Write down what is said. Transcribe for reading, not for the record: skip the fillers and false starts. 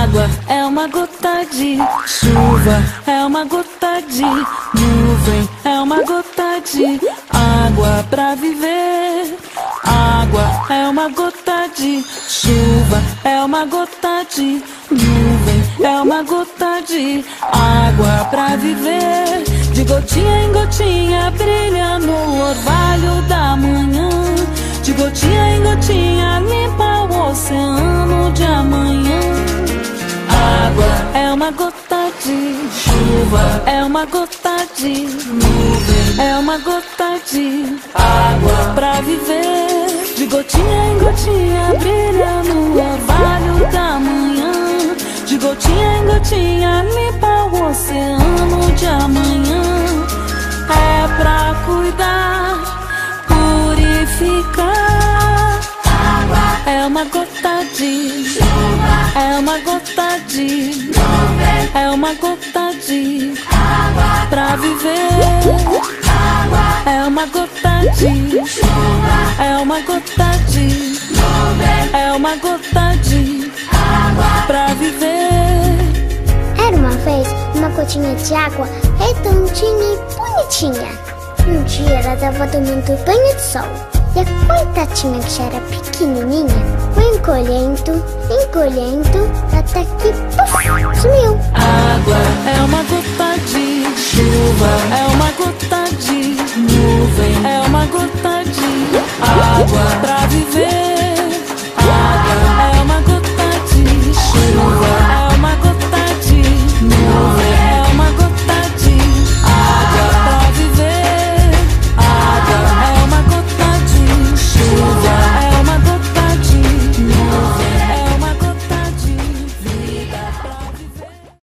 Água é uma gota de chuva, é uma gota de nuvem, é uma gota de água pra viver. Água é uma gota de chuva, é uma gota de nuvem, é uma gota de água pra viver. De gotinha em gotinha brilha no orvalho da manhã. De gotinha em gotinha limpa o oceano de amanhã. Água é uma gota de chuva, é uma gota de nuvem, é uma gota de água pra viver. De gotinha em gotinha brilha no orvalho da manhã. De gotinha em gotinha limpa o oceano de amanhã. É pra cuidar, purificar. Água é uma gota de chuva, é uma gota de nuvem, é uma gota de água pra viver. Água é uma gota de chuva, é uma gota de nuvem, é uma gota de água pra viver. Era uma vez uma gotinha de água redondinha e bonitinha. Um dia ela tava tomando banho de sol e a coitadinha que já era pequenininha foi encolhendo, encolhendo, até que puf, sumiu. Água é uma gota de chuva, é uma gota de nuvem, é